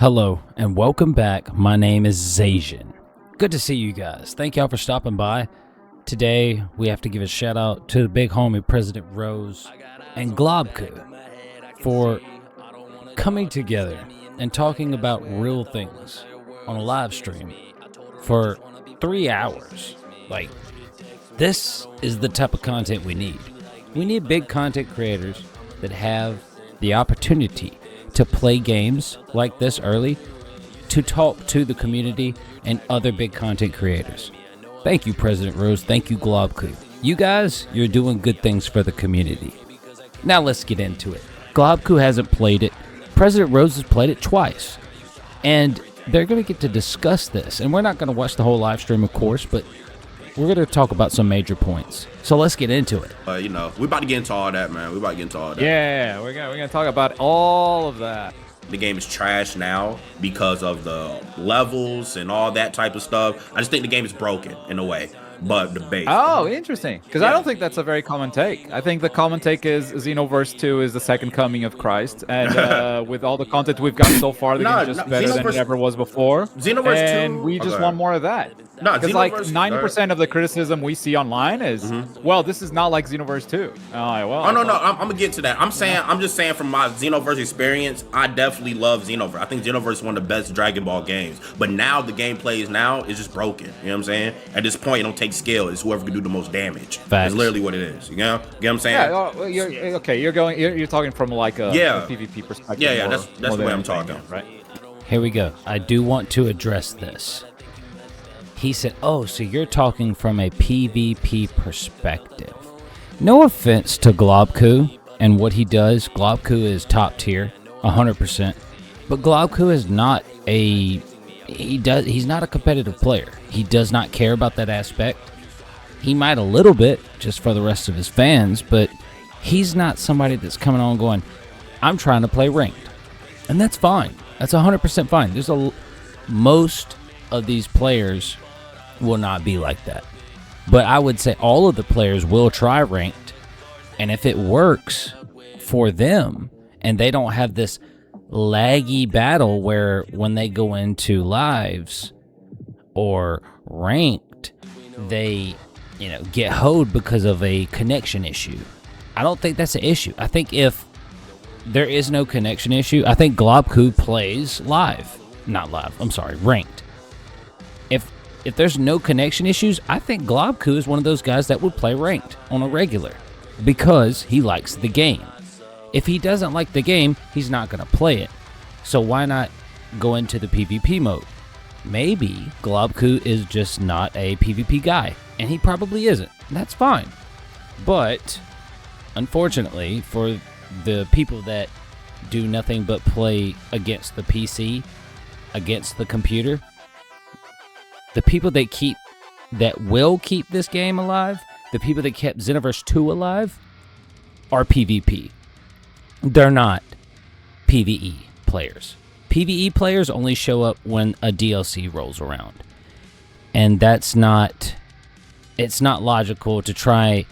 Hello and welcome back. My name is Zajan. Good to see you guys. Thank y'all for stopping by. Today we have to give a shout out to the big homie President Rose and Globku for coming together and talking about real things on a live stream for 3 hours. Like, this is the type of content we need. We need big content creators that have the opportunity to play games like this early, to talk to the community and other big content creators. Thank you, President Rose. Thank you, Globku. You guys, you're doing good things for the community. Now let's get into it. Globku hasn't played it. President Rose has played it twice. And they're going to get to discuss this. And we're not going to watch the whole live stream, of course, but we're going to talk about some major points. So let's get into it. We're about to get into all that, man. We're about to get into all that. Yeah, we're gonna talk about all of that. The game is trash now because of the levels and all that type of stuff. I just think the game is broken in a way. But the base. Oh, interesting. Because I don't think that's a very common take. I think the common take is Xenoverse 2 is the second coming of Christ. And with all the content we've got so far, the game is just better than it ever was before. Xenoverse 2. And we just want more of that. Because like 90% of the criticism we see online is, well, this is not like Xenoverse 2. No, I'm gonna get to that. I'm just saying from my Xenoverse experience, I definitely love Xenoverse. I think Xenoverse is one of the best Dragon Ball games. But now the gameplay is just broken. You know what I'm saying? At this point, it don't take skill. It's whoever can do the most damage. Facts. It's literally what it is. You know what I'm saying? Yeah. You're talking from like a PvP perspective. Yeah. That's the way I'm talking. Right. Here we go. I do want to address this. He said, oh, so you're talking from a PvP perspective. No offense to Globku and what he does. Globku is top tier, 100%. But Globku is not he's not a competitive player. He does not care about that aspect. He might a little bit, just for the rest of his fans, but he's not somebody that's coming on going, I'm trying to play ranked. And that's fine. That's 100% fine. Most of these players will not be like that. But I would say all of the players will try ranked, and if it works for them and they don't have this laggy battle where when they go into lives or ranked they get hoed because of a connection issue, I don't think that's an issue. I think if there is no connection issue, I think Globku plays ranked. If there's no connection issues, I think Globku is one of those guys that would play ranked on a regular because he likes the game. If he doesn't like the game, he's not going to play it. So why not go into the PvP mode? Maybe Globku is just not a PvP guy, and he probably isn't. That's fine. But unfortunately, for the people that do nothing but play against the PC, against the computer, the people that will keep this game alive, the people that kept Xenoverse 2 alive, are PvP. They're not PvE players. PvE players only show up when a DLC rolls around. And it's not logical to try,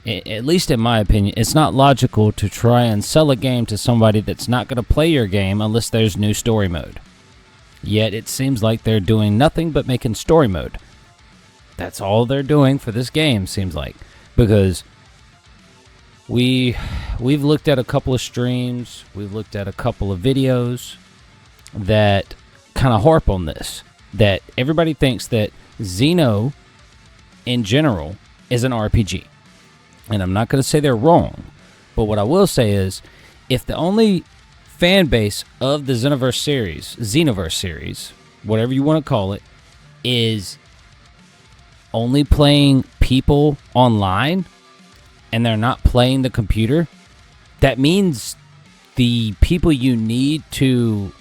at least in my opinion, it's not logical to try and sell a game to somebody that's not going to play your game unless there's new story mode. Yet it seems like they're doing nothing but making story mode. That's all they're doing for this game, seems like. Because we've looked at a couple of streams, we've looked at a couple of videos that kind of harp on this. That everybody thinks that Xeno, in general, is an RPG. And I'm not going to say they're wrong. But what I will say is, if the only fan base of the Xenoverse series, whatever you want to call it, is only playing people online and they're not playing the computer, that means the people you need to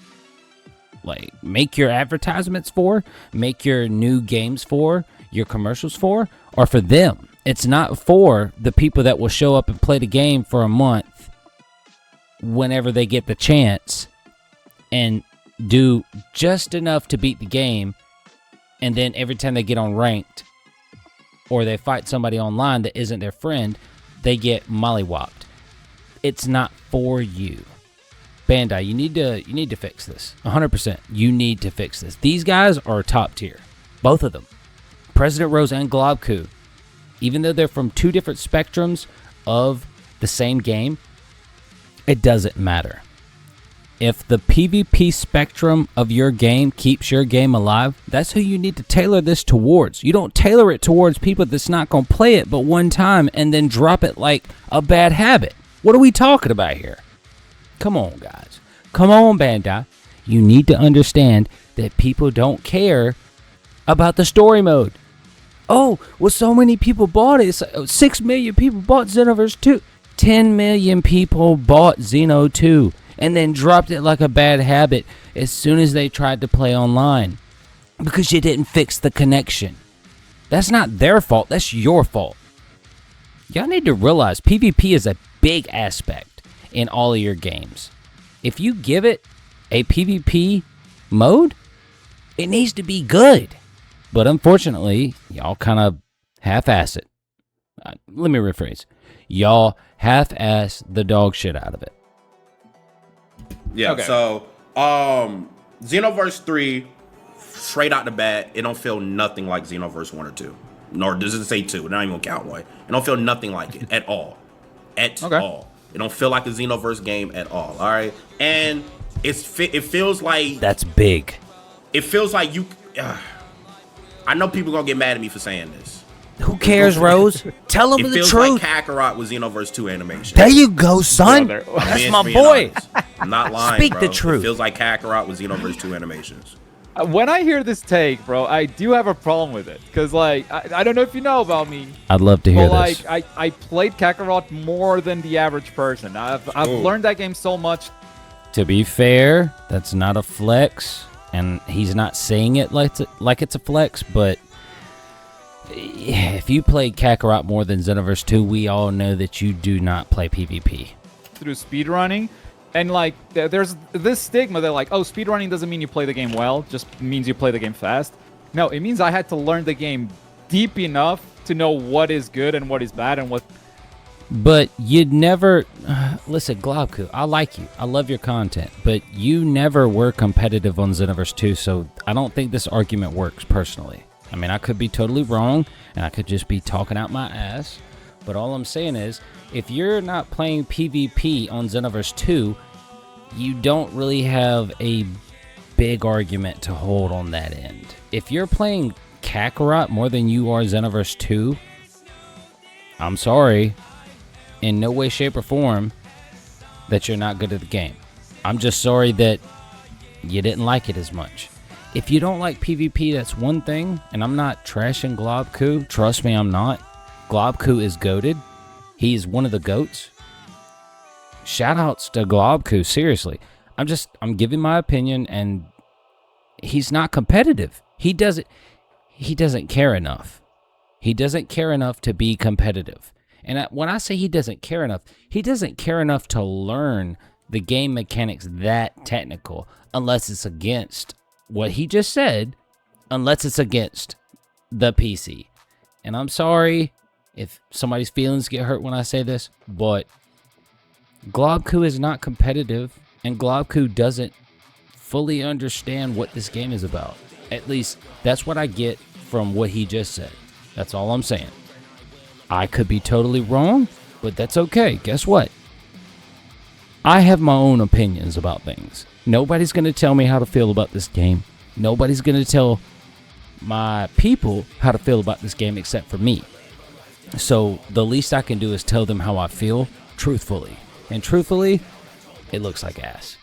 make your advertisements for, make your new games for, your commercials for, are for them. It's not for the people that will show up and play the game for a month whenever they get the chance and do just enough to beat the game, and then every time they get on ranked or they fight somebody online that isn't their friend, they get mollywopped. It's not for you. Bandai, you need to fix this. 100%. You need to fix this. These guys are top tier. Both of them. President Rose and Globku. Even though they're from two different spectrums of the same game, it doesn't matter. If the PvP spectrum of your game keeps your game alive, that's who you need to tailor this towards. You don't tailor it towards people that's not going to play it but one time and then drop it like a bad habit. What are we talking about here? Come on, guys. Come on, Bandai. You need to understand that people don't care about the story mode. Oh, well, so many people bought it. 6 million people bought Xenoverse 2. 10 million people bought Xeno 2 and then dropped it like a bad habit as soon as they tried to play online because you didn't fix the connection. That's not their fault. That's your fault. Y'all need to realize PvP is a big aspect in all of your games. If you give it a PvP mode, it needs to be good. But unfortunately, y'all kind of half-ass it. Let me rephrase. Y'all half-ass the dog shit out of it. Yeah, okay. So Xenoverse 3, straight out the bat, it don't feel nothing like Xenoverse 1 or 2. Nor does it say 2. Not even gonna count one. It don't feel nothing like it at all. At all. It don't feel like a Xenoverse game at all. All right, and it feels like that's big. It feels like you. I know people gonna get mad at me for saying this. Who cares, Rose? Tell them the truth. It feels like Kakarot was Xenoverse 2 animation. There you go, son. That's my boy. I'm not lying, Speak bro. the truth. It feels like Kakarot was Xenoverse 2 animations. When I hear this take, bro, I do have a problem with it. Because, like, I don't know if you know about me. I'd love to hear this. Like, I played Kakarot more than the average person. I've learned that game so much. To be fair, that's not a flex. And he's not saying it like it's a flex. But if you played Kakarot more than Xenoverse 2, we all know that you do not play PvP. Through speedrunning. And, like, there's this stigma that, like, oh, speedrunning doesn't mean you play the game well. Just means you play the game fast. No, it means I had to learn the game deep enough to know what is good and what is bad and what... But you'd never... listen, Globku, I like you. I love your content. But you never were competitive on Xenoverse 2, so I don't think this argument works, personally. I mean, I could be totally wrong, and I could just be talking out my ass. But all I'm saying is, if you're not playing PvP on Xenoverse 2, you don't really have a big argument to hold on that end. If you're playing Kakarot more than you are Xenoverse 2, I'm sorry, in no way, shape, or form, that you're not good at the game. I'm just sorry that you didn't like it as much. If you don't like PvP, that's one thing, and I'm not trashing Globku. Trust me, I'm not. Globku is goated. He's one of the GOATs. Shoutouts to Globku, seriously. I'm giving my opinion, and he's not competitive. He doesn't care enough. He doesn't care enough to be competitive. And when I say he doesn't care enough to learn the game mechanics that technical, unless it's against what he just said, unless it's against the PC. And I'm sorry if somebody's feelings get hurt when I say this, but Globku is not competitive, and Globku doesn't fully understand what this game is about. At least, that's what I get from what he just said. That's all I'm saying. I could be totally wrong, but that's okay. Guess what? I have my own opinions about things. Nobody's going to tell me how to feel about this game. Nobody's going to tell my people how to feel about this game except for me. So the least I can do is tell them how I feel truthfully. And truthfully, it looks like ass.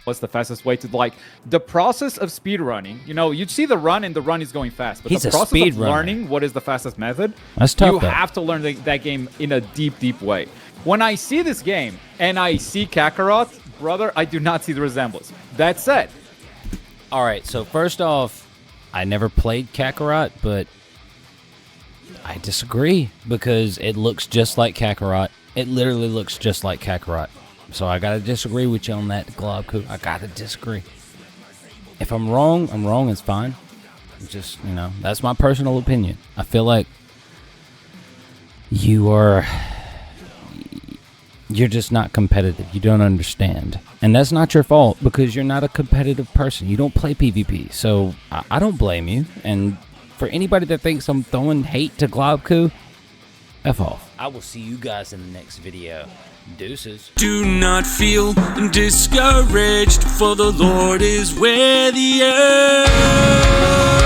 What's the fastest way to, like, the process of speedrunning? You know, you'd see the run and the run is going fast. But He's the a process speed of runner. learning what is the fastest method, That's tough, you though. have to learn that game in a deep, deep way. When I see this game and I see Kakarot, brother, I do not see the resemblance. That said. All right, so first off, I never played Kakarot, but I disagree because it looks just like Kakarot. It literally looks just like Kakarot. So I gotta disagree with you on that, Globku. I gotta disagree. If I'm wrong, I'm wrong. It's fine. Just, you know, that's my personal opinion. I feel like you are... You're just not competitive. You don't understand. And that's not your fault because you're not a competitive person. You don't play PvP. So I don't blame you. And for anybody that thinks I'm throwing hate to Globku, F off. I will see you guys in the next video. Deuces. Do not feel discouraged, for the Lord is with you.